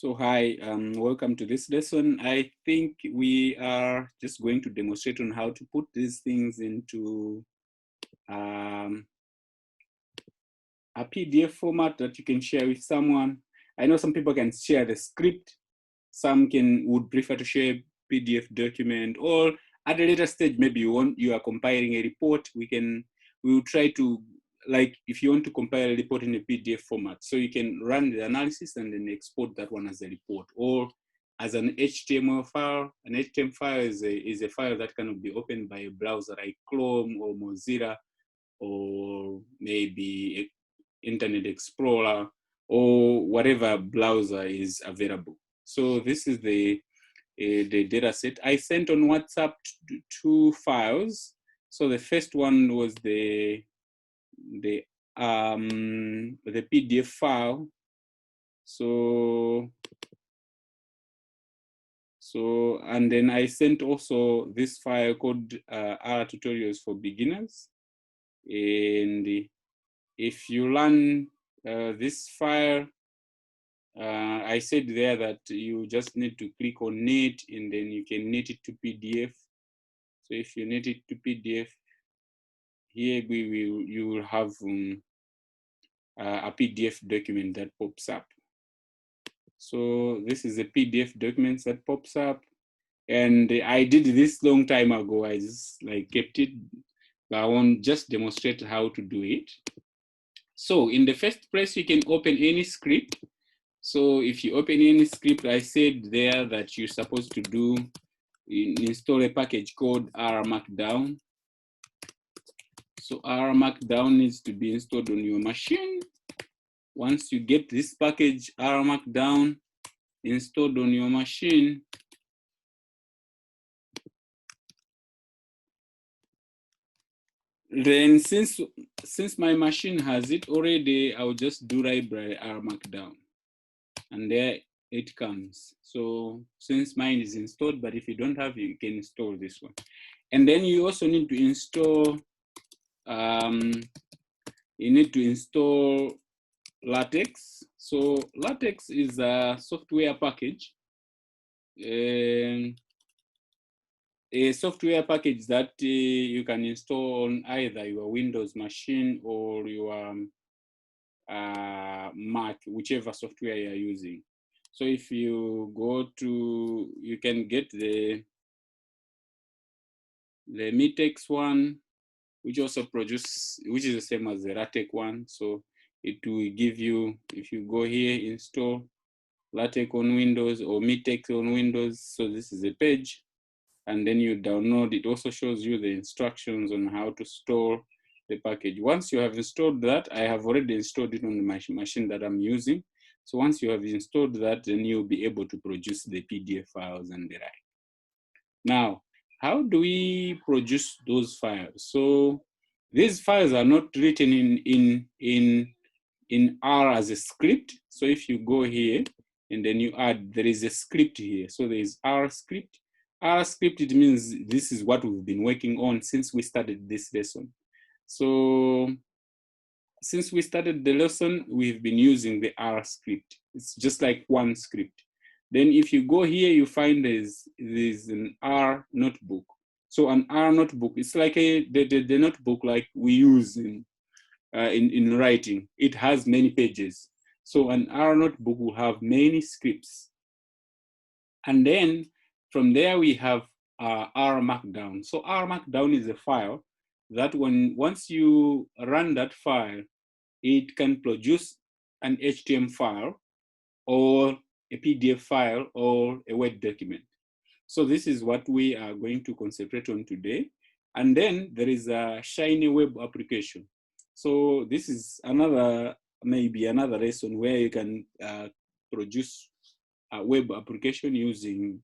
So hi, welcome to this lesson. I think we are just going to demonstrate on how to put these things into a PDF format that you can share with someone. I know some people can share the script. Some would prefer to share PDF document, or at a later stage, maybe you are compiling a report. We will try to, like, if you want to compile a report in a PDF format, so you can run the analysis and then export that one as a report or as an HTML file. An HTML file is a file that can be opened by a browser like Chrome or Mozilla or maybe Internet Explorer or whatever browser is available. So this is the data set. I sent on WhatsApp two files. So the first one was the PDF file. So and then I sent also this file called R tutorials for beginners. And if you run this file, I said there that you just need to click on knit and then you can knit it to PDF. So if you knit it to PDF, here you will have a PDF document that pops up. So this is a PDF document that pops up. And I did this long time ago. I just kept it, but I won't just demonstrate how to do it. So in the first place, you can open any script. So if you open any script, I said there that you're supposed to do install a package called R Markdown. So R Markdown needs to be installed on your machine. Once you get this package R Markdown installed on your machine, then since my machine has it already, I'll just do library R Markdown, and there it comes. So since mine is installed, but if you don't have it, you can install this one. And then you also need to install LaTeX. So LaTeX is a software package, a software package that you can install on either your Windows machine or your Mac, whichever software you're using. So if you go to, you can get the MeTeX one, which also which is the same as the LaTeX one. So it will give you, if you go here, install LaTeX on Windows or MeTeX on Windows. So this is a page, and then you download. It also shows you the instructions on how to store the package. Once you have installed that, I have already installed it on my machine that I'm using. So once you have installed that, then you'll be able to produce the PDF files and the like. Now, how do we produce those files? So these files are not written in R as a script. So if you go here and then you add, there is a script here. So there is R script. R script, it means this is what we've been working on since we started this lesson. So since we started the lesson, we've been using the R script. It's just like one script. Then if you go here, you find there's an R notebook. So an R notebook, it's like the notebook like we use in writing. It has many pages. So an R notebook will have many scripts. And then from there we have R Markdown. So R Markdown is a file that once you run that file, it can produce an HTML file or a PDF file or a Word document. So this is what we are going to concentrate on today. And then there is a Shiny web application. So this is maybe another lesson where you can produce a web application using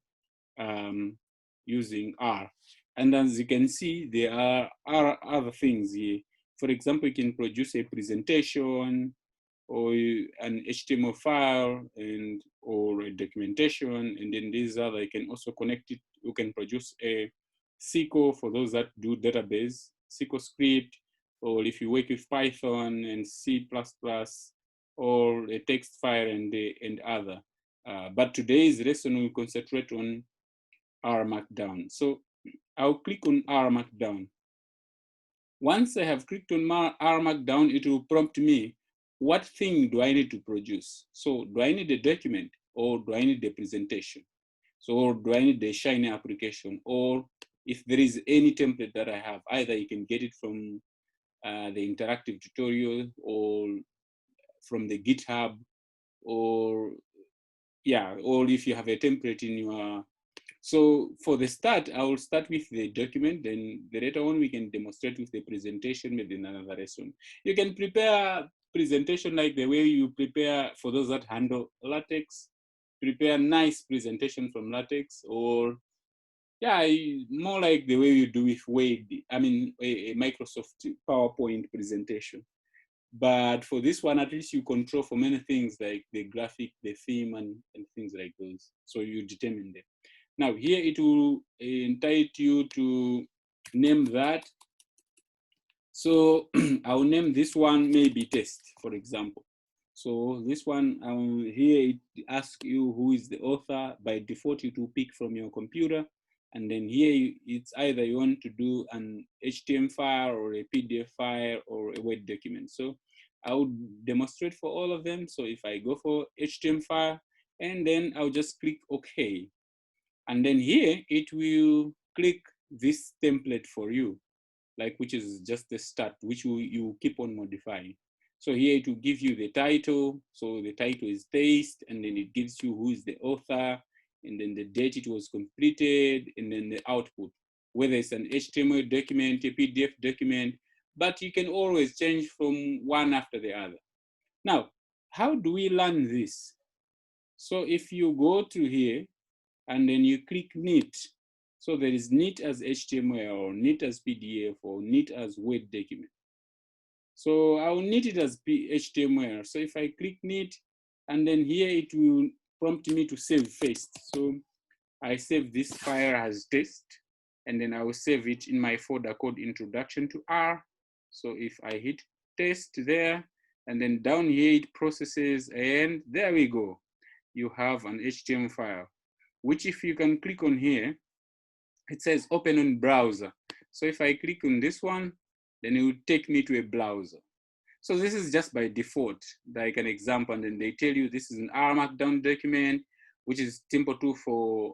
R. And as you can see, there are other things here. For example, you can produce a presentation or an HTML file or a documentation, and then these other, you can also connect it. You can produce a SQL for those that do database, SQL script, or if you work with Python and C++, or a text file and other. But today's lesson will concentrate on R Markdown. So I'll click on R Markdown. Once I have clicked on R Markdown, it will prompt me, what thing do I need to produce? So do I need a document, or do I need a presentation? So, or do I need a Shiny application? Or if there is any template that I have, either you can get it from the interactive tutorial, or from the GitHub, or yeah, or if you have a template in your. So for the start, I will start with the document, then the later on we can demonstrate with the presentation, maybe in another lesson. You can prepare presentation like the way you prepare, for those that handle LaTeX, prepare nice presentation from LaTeX, or yeah, more like the way you do with Word, I mean, a Microsoft PowerPoint presentation. But for this one, at least you control for many things like the graphic, the theme, and things like those. So you determine them. Now here it will entitle you to name that. So I'll name this one maybe test, for example. So this one here it asks you who is the author. By default, it will pick from your computer. And then here it's either you want to do an HTML file or a PDF file or a Word document. So I will demonstrate for all of them. So if I go for HTML file, and then I'll just click OK. And then here it will click this template for you, like which is just the start, which you keep on modifying. So here it will give you the title. So the title is taste, and then it gives you who is the author, and then the date it was completed, and then the output, whether it's an HTML document, a PDF document, but you can always change from one after the other. Now, how do we learn this? So if you go to here, and then you click neat. So there is neat as HTML, or neat as PDF, or neat as Word document. So I'll neat it as HTML. So if I click neat, and then here it will prompt me to save first. So I save this file as test, and then I will save it in my folder called introduction to R. So if I hit test there, and then down here it processes, and there we go. You have an HTML file, which if you can click on here, it says open on browser. So if I click on this one, then it will take me to a browser. So this is just by default, like an example, and then they tell you this is an R Markdown document, which is simple tool for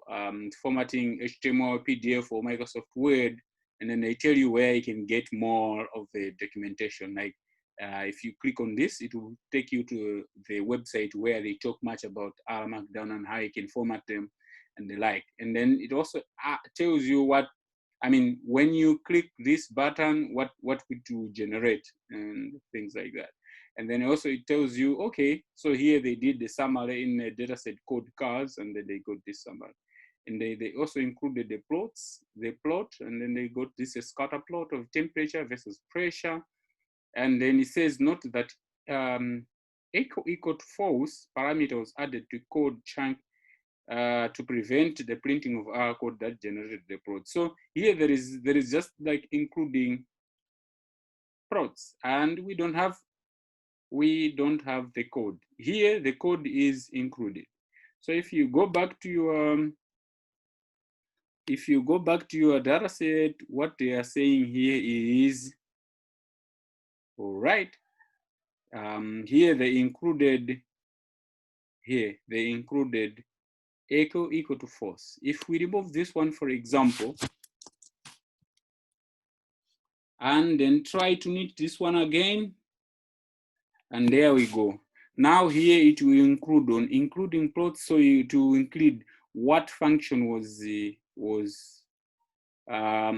formatting HTML, PDF, or Microsoft Word. And then they tell you where you can get more of the documentation. Like if you click on this, it will take you to the website where they talk much about R Markdown and how you can format them and the like. And then it also tells you what, I mean, when you click this button, what it will generate and things like that. And then also it tells you, okay, so here they did the summary in a dataset called cars, and then they got this summary. And they also included the plot, and then they got this scatter plot of temperature versus pressure. And then it says, note that echo equal to false parameter was added to code chunk to prevent the printing of our code that generated the plot. So here there is just like including plots, and we don't have the code. Here the code is included. So if you go back to your data set, what they are saying here is, all right, here they included echo equal to false. If we remove this one, for example, and then try to knit this one again, and there we go. Now here it will include on including plots, so to include what function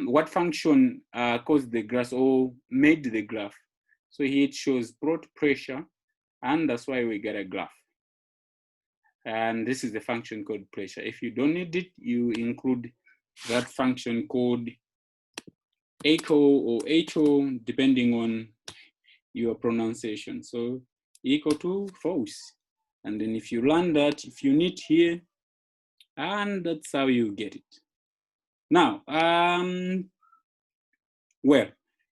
what function caused the graph or made the graph. So here it shows plot pressure, and that's why we get a graph. And this is the function called pressure. If you don't need it, you include that function called echo or echo, depending on your pronunciation. So equal to false. And then if you learn that, if you need here, and that's how you get it. Now, well,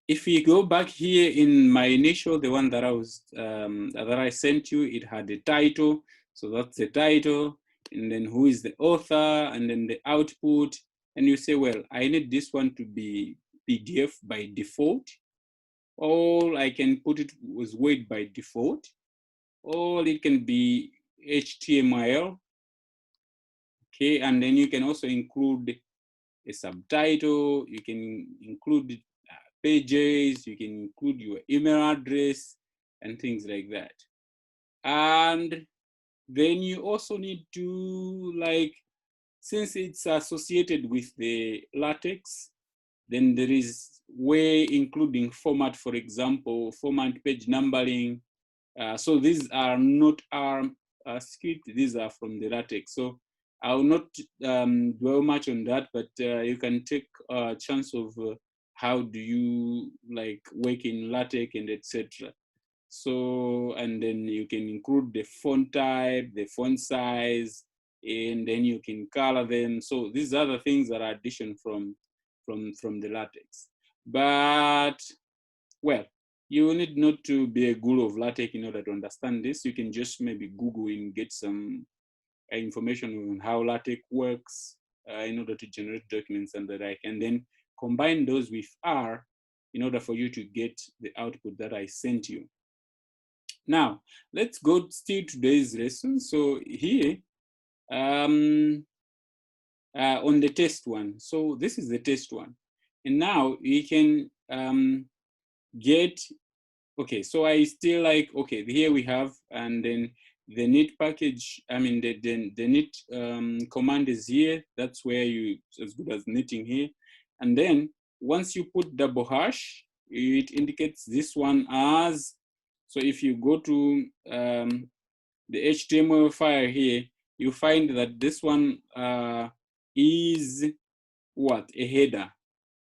if we go back here in my initial, the one that I sent you, it had a title. So that's the title. and then who is the author, and then the output. And you say, well, I need this one to be PDF by default, or I can put it with Word by default, or it can be HTML. Okay, and then you can also include a subtitle, you can include pages, you can include your email address and things like that. And then you also need to, like, since it's associated with the LaTeX, then there is way including format, for example, format, page numbering. So these are not our script, these are from the LaTeX. So I will not dwell much on that, but you can take a chance of how do you like work in LaTeX and etc. So, and then you can include the font type, the font size, and then you can color them. So these are the things that are addition from the LaTeX. But, well, you need not to be a guru of LaTeX in order to understand this. You can just maybe Google and get some information on how LaTeX works in order to generate documents and the like, and then combine those with R in order for you to get the output that I sent you. Now, let's go still today's lesson. So here, on the test one. So this is the test one. And now we can get, okay, so I still like, okay, here we have, and then the knit package, I mean, the knit command is here. That's where you, as good as knitting here. And then once you put double hash, it indicates this one as, so if you go to the HTML file here, you find that this one is what? A header.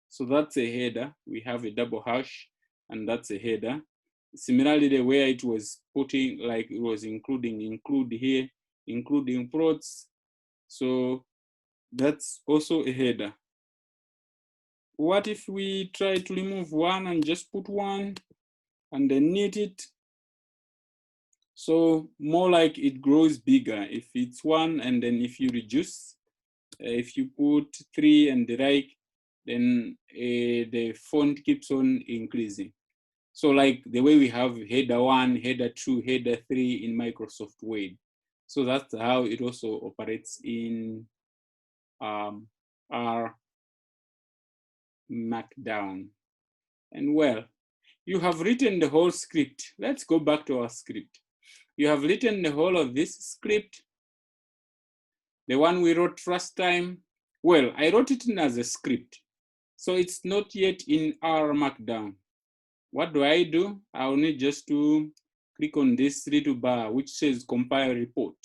So that's a header. We have a double hash, and that's a header. Similarly, the way it was putting, like it was include here, including prods. So that's also a header. What if we try to remove one and just put one and then knit it? So more like it grows bigger if it's one, and then if you reduce, if you put 3 and the like, then the font keeps on increasing. So like the way we have header 1, header 2, header 3 in Microsoft Word. So that's how it also operates in our Markdown. And well, you have written the whole script. Let's go back to our script. You have written the whole of this script, the one we wrote first time. Well, I wrote it in as a script, so it's not yet in our Markdown. What do? I'll need just to click on this little bar which says compile report.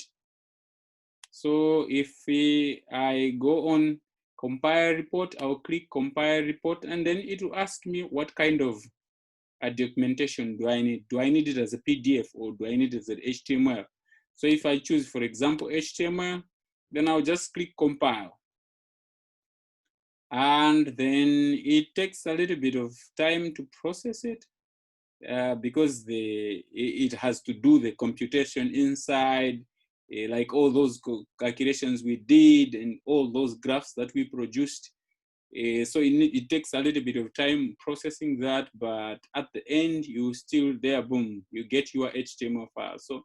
So if I go on compile report, I'll click compile report, and then it will ask me what kind of documentation do I need? Do I need it as a PDF or do I need it as an HTML? So if I choose, for example, HTML, then I'll just click compile. And then it takes a little bit of time to process it because it has to do the computation inside, like all those calculations we did and all those graphs that we produced. So it takes a little bit of time processing that, but at the end, you still there, boom, you get your HTML file. So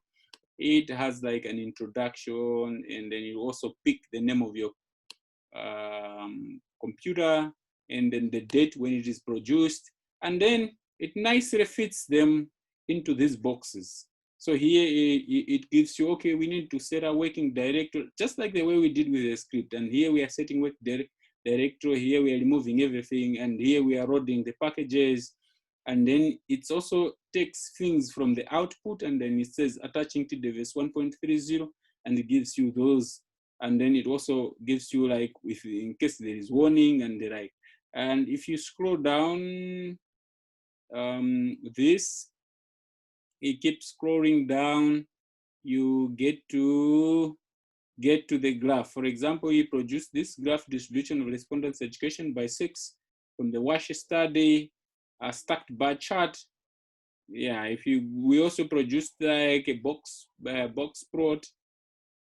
it has like an introduction, and then you also pick the name of your computer, and then the date when it is produced, and then it nicely fits them into these boxes. So here it gives you, okay, we need to set a working directory, just like the way we did with the script. And here we are setting work directory, here we are removing everything, and here we are loading the packages. And then it's also takes things from the output, and then it says attaching to device 1.30, and it gives you those. And then it also gives you like, if in case there is warning and the like. And if you scroll down this, it keeps scrolling down, you get to the graph. For example, you produce this graph distribution of respondents education by 6 from the WASH study, a stacked bar chart. Yeah, we also produced like a box plot,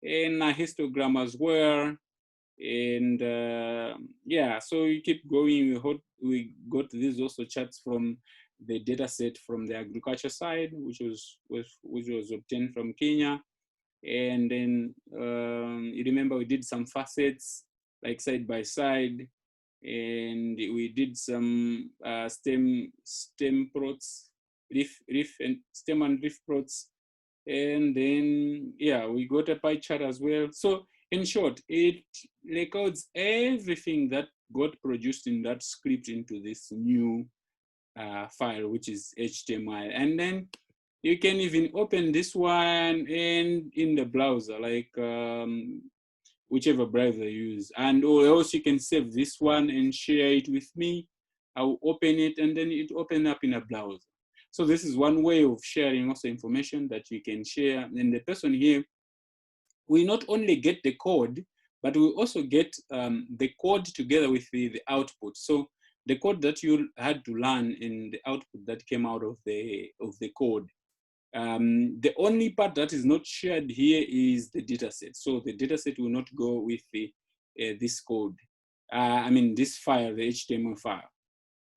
and a histogram as well. And yeah, so you keep going. We got these also charts from the data set from the agriculture side, which was obtained from Kenya. And then you remember we did some facets like side by side, and we did some stem plots, leaf and stem and leaf plots. And then yeah, we got a pie chart as well. So in short, it records everything that got produced in that script into this new file, which is HTML. And then you can even open this one and in the browser, like whichever browser you use. And or else you can save this one and share it with me. I'll open it and then it open up in a browser. So this is one way of sharing also information that you can share. And the person here, we not only get the code, but we also get the code together with the output. So the code that you had to learn in the output that came out of the code. The only part that is not shared here is the dataset. So the dataset will not go with this code. I mean, this file, the HTML file.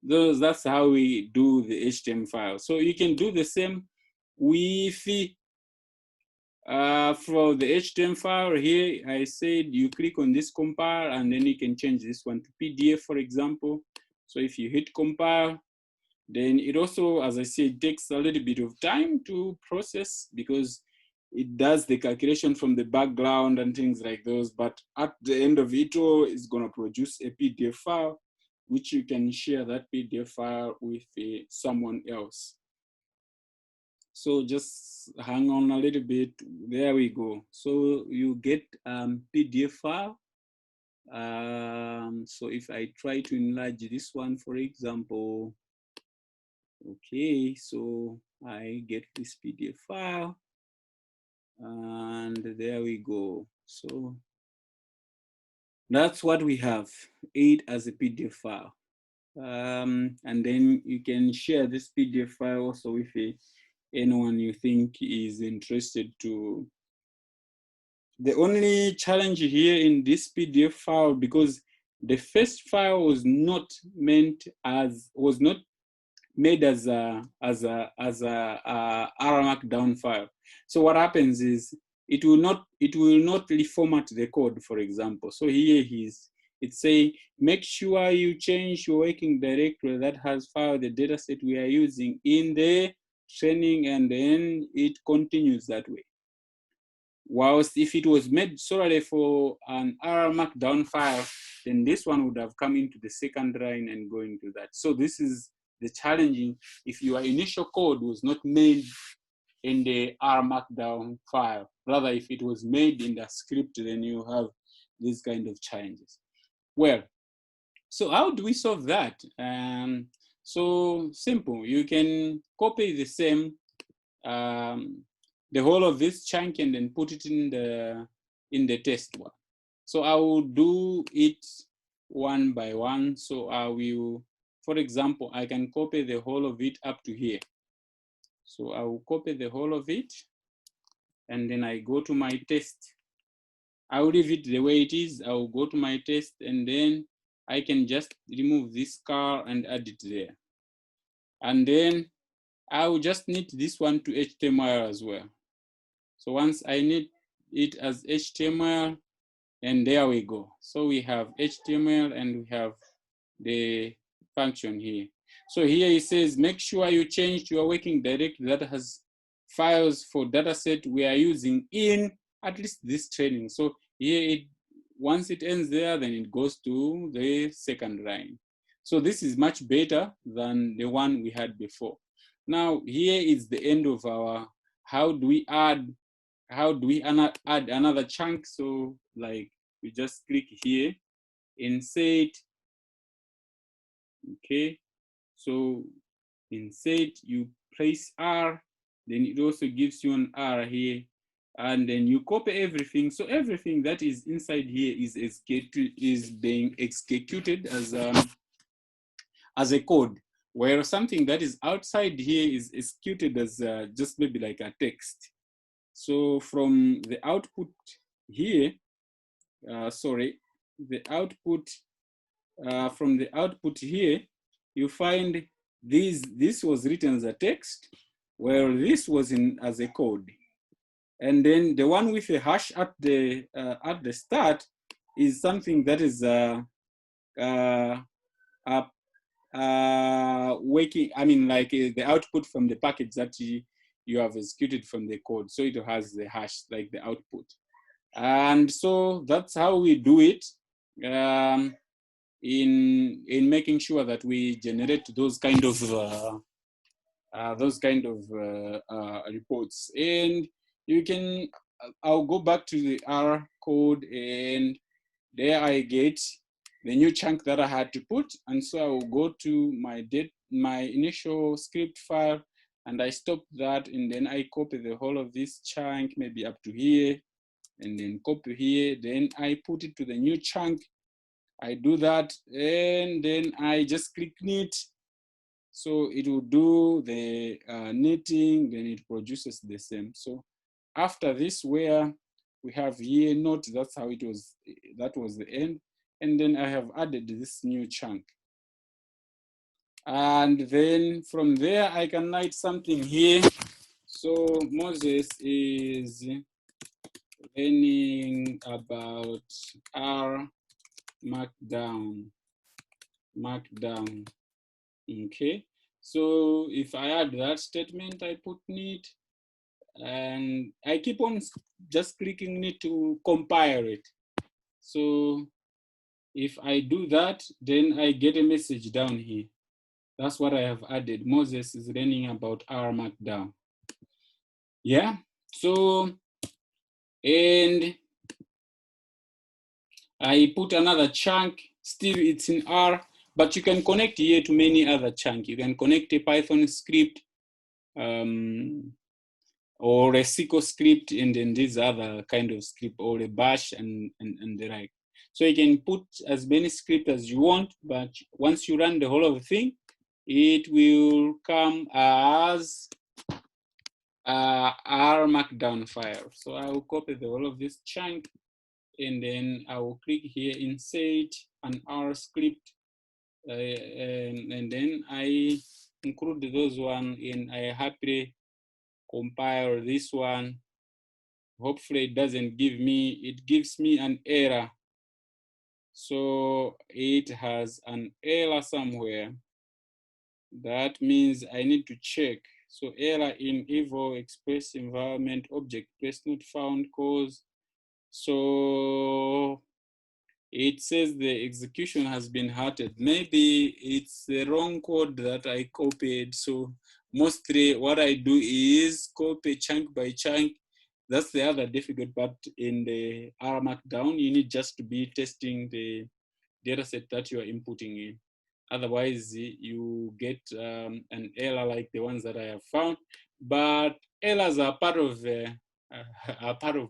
That's how we do the HTML file. So you can do the same with for the HTML file here. I said you click on this compile and then you can change this one to PDF, for example. So if you hit compile, then it also, as I said, takes a little bit of time to process because it does the calculation from the background and things like those. But at the end of it all, it's going to produce a PDF file, which you can share that PDF file with someone else. So just hang on a little bit. There we go. So you get PDF file. So if I try to enlarge this one, for example, okay, so I get this PDF file and there we go. So that's what we have, it as a PDF file. And then you can share this PDF file also with anyone you think is interested to. The only challenge here in this PDF file, because the first file was not made as a R Markdown file. So what happens is it will not reformat the code, for example. So here it's saying, make sure you change your working directory that has filed the dataset we are using in the training, and then it continues that way. Whilst if it was made solely for an R Markdown file, then this one would have come into the second line and go into that. So this is the challenging if your initial code was not made in the R Markdown file. Rather, if it was made in the script, then you have these kind of challenges. Well, so how do we solve that? So simple. You can copy the same the whole of this chunk and then put it in the test one. So I will do it one by one. So I will, for example, I can copy the whole of it up to here. So I will copy the whole of it and then I go to my test. I will leave it the way it is. I will go to my test and then I can just remove this car and add it there. And then I will just knit this one to HTML as well. So once I knit it as HTML, and there we go. So we have HTML and we have the function here. So here it says, make sure you change your working directory that has files for dataset we are using in at least this training. So here, once it ends there, then it goes to the second line. So this is much better than the one we had before. Now here is the end of our, how do we add another chunk? So like you just click here, insert, okay. So insert, you place R, then it also gives you an R here, and then you copy everything. So everything that is inside here is being executed as a code, where something that is outside here is executed as just maybe like a text. So from the output here, sorry, the output, from the output here, you find this was written as a text, where this was in as a code. And then the one with a hash at the start is something that is working, I mean, like the output from the package that you have executed from the code. So it has the hash, like the output. And so that's how we do it in making sure that we generate those kind of reports. And you can, I'll go back to the R code, and there I get the new chunk that I had to put. And so I will go to my initial script file, and I stop that, and then I copy the whole of this chunk, maybe up to here, and then copy here. Then I put it to the new chunk. I do that, and then I just click knit. So it will do the knitting, then it produces the same. So after this, where we have here note, that's how it was, that was the end. And then I have added this new chunk. And then from there, I can write something here. So Moses is learning about R Markdown. Okay. So if I add that statement, I put knit, and I keep on just clicking knit to compile it. So if I do that, then I get a message down here. That's what I have added. Moses is learning about R Markdown. Yeah. So, and I put another chunk. Still, it's in R, but you can connect here to many other chunks. You can connect a Python script, or a SQL script, and then these other kind of script, or a bash and the like. So you can put as many scripts as you want, but once you run the whole of the thing, it will come as R Markdown file. So I will copy the whole of this chunk, and then I will click here, insert an R script, and then I include those one, and I happily compile this one. Hopefully it doesn't give me, it gives me an error. So it has an error somewhere. That means I need to check. So error in eval express environment object place not found cause. So it says the execution has been halted. Maybe it's the wrong code that I copied. So mostly what I do is copy chunk by chunk. That's the other difficult part in the R Markdown. You need just to be testing the data set that you are inputting in. Otherwise, you get an error like the ones that I have found. But errors are part of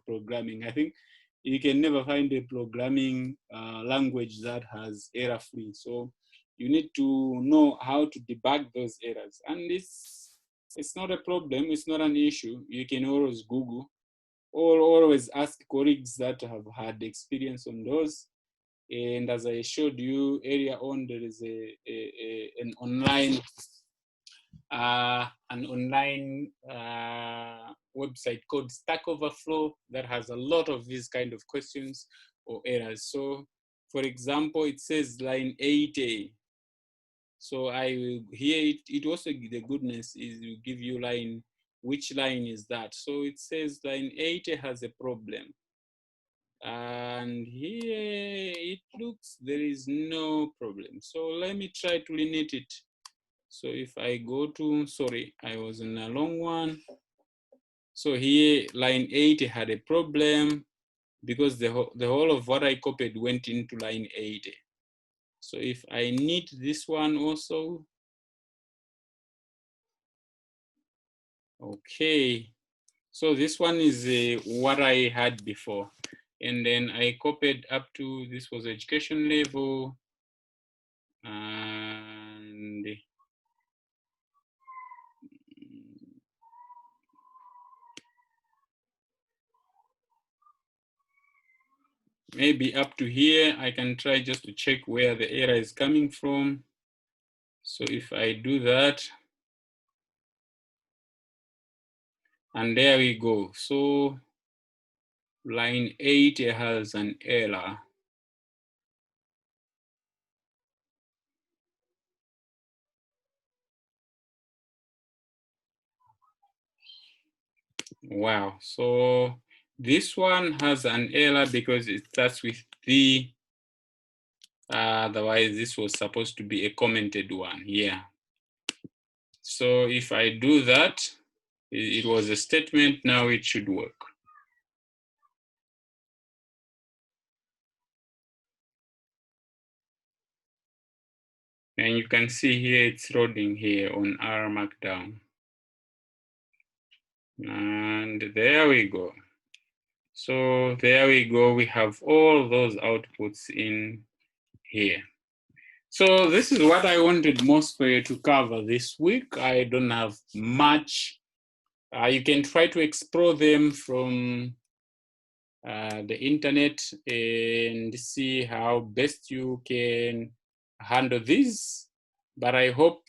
programming. I think you can never find a programming language that has error-free. So you need to know how to debug those errors. And it's not a problem. It's not an issue. You can always Google, or always ask colleagues that have had experience on those. And as I showed you earlier on, there is an online website called Stack Overflow that has a lot of these kind of questions or errors. So, for example, it says line 8A. So I will here it also, the goodness is you give you line, which line is that? So it says line 8A has a problem. And here it looks there is no problem. So let me try to limit it. So if I go to, sorry, I was in a long one. So here line 8 had a problem because the whole of what I copied went into line 8. So if I need this one also, okay. So this one is what I had before. And then I copied up to, this was education level, and maybe up to here. I can try just to check where the error is coming from. So if I do that, and there we go. So line 8 has an error. Wow, so this one has an error because it starts with the, otherwise this was supposed to be a commented one, yeah. So if I do that, it was a statement, now it should work. And you can see here it's loading here on R Markdown. And there we go. So there we go, we have all those outputs in here. So this is what I wanted most for you to cover this week. I don't have much. You can try to explore them from the internet and see how best you can handle this. But I hope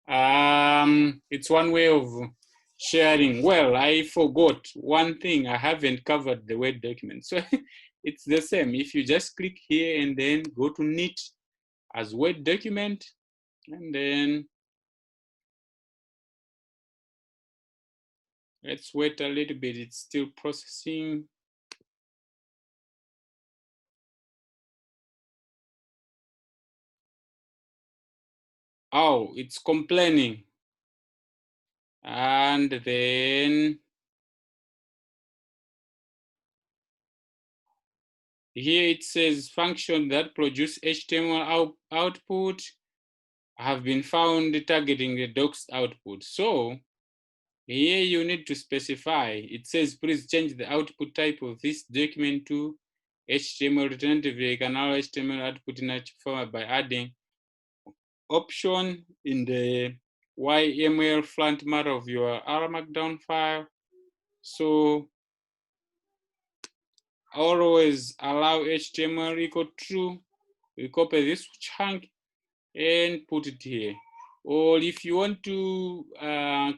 it's one way of sharing. Well, I forgot one thing. I haven't covered the Word document. So it's the same. If you just click here and then go to Knit as Word document, and then let's wait a little bit. It's still processing. Oh, it's complaining. And then here it says function that produce HTML output have been found targeting the docs output. So here you need to specify. It says please change the output type of this document to HTML. Alternatively, you can allow HTML output in a format by adding option in the YML front matter of your R Markdown file. So always allow HTML equal true. We copy this chunk and put it here. Or if you want to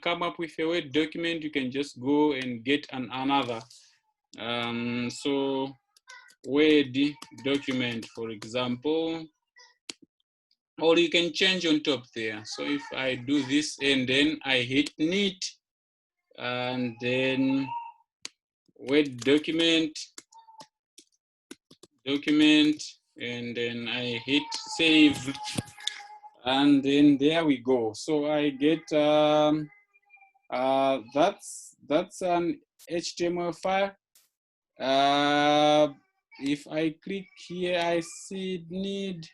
come up with a Word document, you can just go and get another. So Word document, for example, or you can change on top there. So if I do this and then I hit Knit, and then Word document, and then I hit save, and then there we go. So I get that's an HTML file. If I click here, I see need.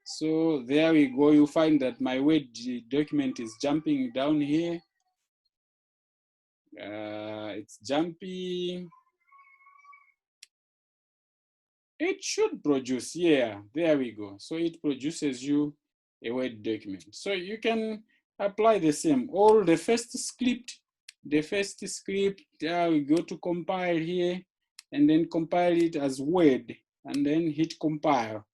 So there we go. You find that my Word document is jumping down here. It's jumping. It should produce, yeah, there we go. So it produces you a Word document. So you can apply the same. All the first script, we go to compile here and then compile it as Word and then hit compile.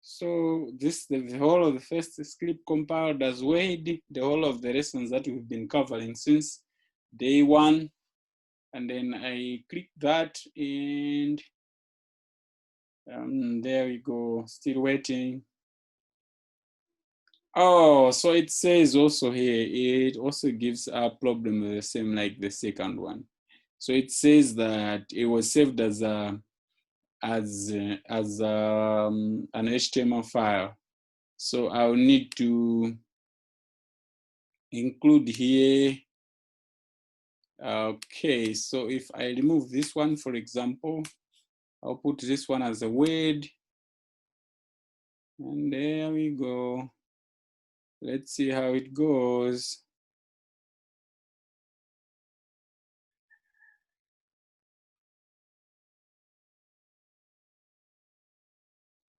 So this, the whole of the first script compiled as Word, the whole of the lessons that we've been covering since day one. And then I click that and there we go, still waiting. Oh, so it says also here, it also gives a problem the same like the second one. So it says that it was saved as an HTML file. So I'll need to include here. Okay, so if I remove this one, for example, I'll put this one as a Word. And there we go. Let's see how it goes.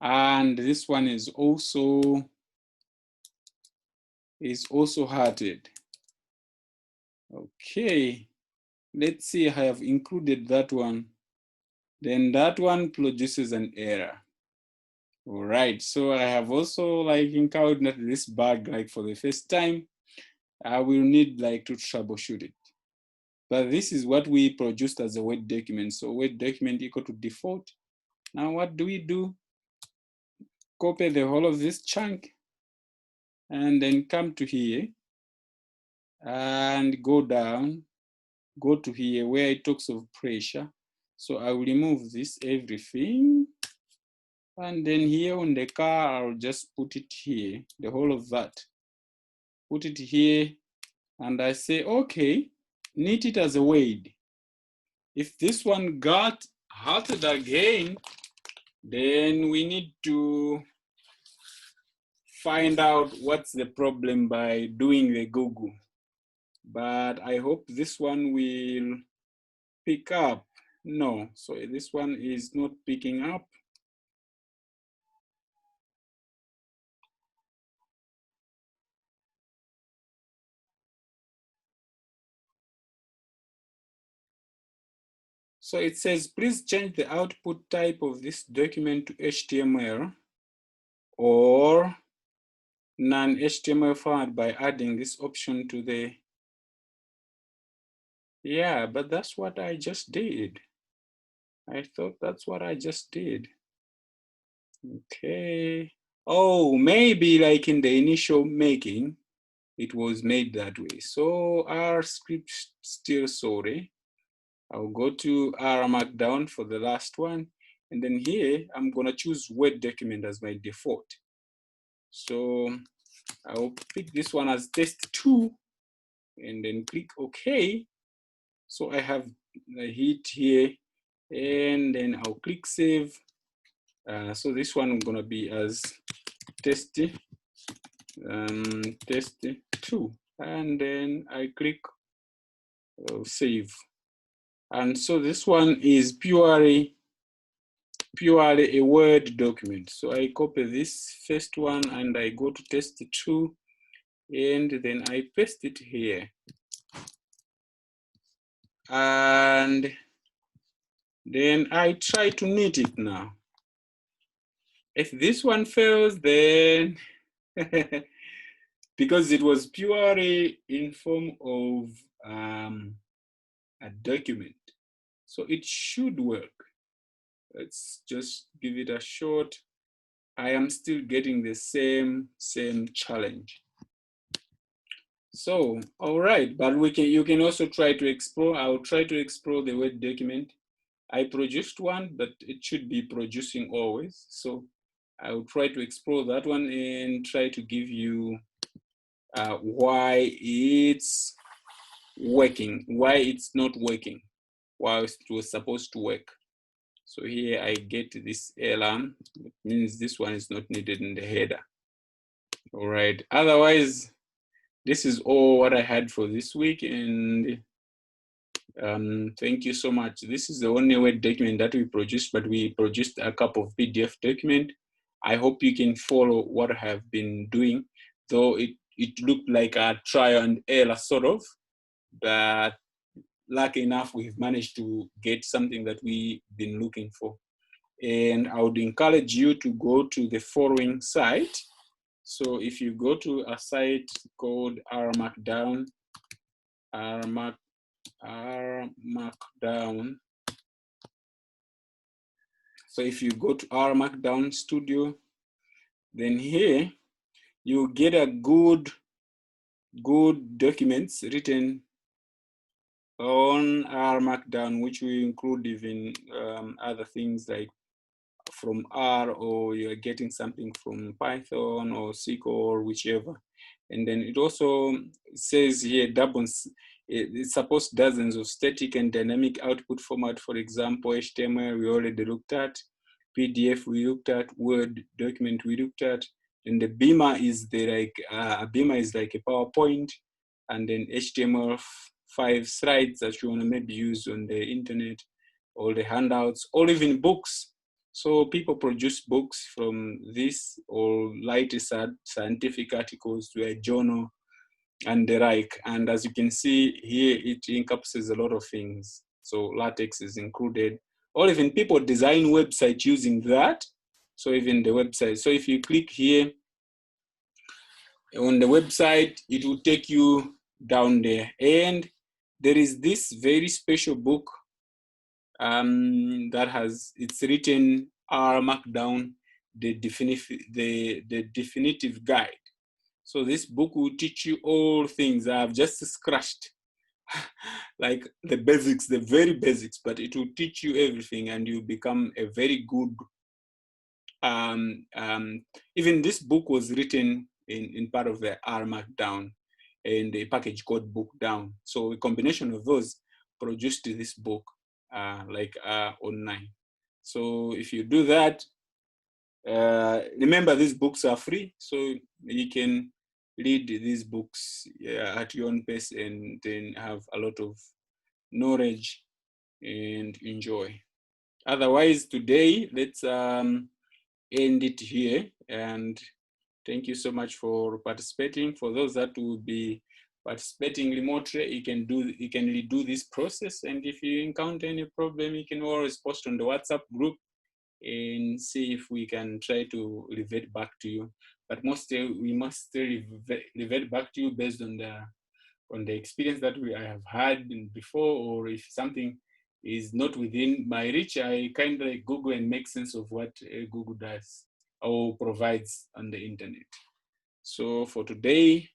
And this one is also hearted. Okay, let's see, I have included that one. then that one produces an error. All right, so I have also like encountered this bug like for the first time. I will need like to troubleshoot it. But this is what we produced as a Word document. So Word document equal to default. Now what do? Copy the whole of this chunk and then come to here and go down, go to here where it talks of pressure. So I will remove this everything. And then here on the car, I'll just put it here, the whole of that. Put it here, and I say, okay, knit it as a word. If this one got halted again, then we need to find out what's the problem by doing the Google. But I hope this one will pick up. No, so this one is not picking up. So it says, please change the output type of this document to HTML or non-HTML format by adding this option to the, yeah, but that's what I just did. I thought that's what I just did. Okay. Oh, maybe like in the initial making, it was made that way. So R script still sorry. I'll go to R Markdown for the last one. And then here, I'm gonna choose Word document as my default. So I'll pick this one as test2 and then click OK. So I have the hit here and then I'll click save. So this one is gonna be as test2 and then I click save. And so this one is purely a Word document. So I copy this first one and I go to test2 and then I paste it here. And then I try to knit it now. If this one fails, then because it was purely in form of a document, so it should work. Let's just give it a shot. I am still getting the same challenge. So, all right, but you can also try to explore. I'll try to explore the Word document. I produced one, but it should be producing always. So I'll try to explore that one and try to give you why it's working, why it's not working, while it was supposed to work. So here I get this alarm. It means this one is not needed in the header. All right, otherwise, this is all what I had for this week, and thank you so much. This is the only Word document that we produced, but we produced a couple of PDF documents. I hope you can follow what I have been doing, though it looked like a trial and error sort of, but lucky enough, we've managed to get something that we've been looking for. And I would encourage you to go to the following site. So if you go to a site called R Markdown, so if you go to R Markdown Studio, then here you get a good documents written on R Markdown, which will include even other things like from R, or you're getting something from Python or SQL or whichever. And then it also says here it supports dozens of static and dynamic output format. For example, HTML we already looked at, PDF we looked at, Word document we looked at, and the Beamer is a PowerPoint, and then HTML5 slides that you want to maybe use on the internet, or the handouts, or even books. So people produce books from this, or latest scientific articles to a journal and the like. And as you can see here, it encompasses a lot of things. So LaTeX is included, or even people design websites using that. So even the website, so if you click here on the website, it will take you down there, and there is this very special book it's written R Markdown, the definitive guide. So this book will teach you all things. I've just scratched like the basics, the very basics, but it will teach you everything, and you become a very good. Even this book was written in part of the R Markdown and the package code book down. So a combination of those produced this book online. So if you do that, remember these books are free, so you can read these books at your own pace and then have a lot of knowledge and enjoy. Otherwise, today, let's end it here, and thank you so much for participating. For those that will be participating remotely, you can redo this process, and if you encounter any problem, you can always post on the WhatsApp group and see if we can try to revert back to you. But mostly we must revert back to you based on the experience that I have had before, or if something is not within my reach, I kind of Google and make sense of what Google does or provides on the internet. So for today,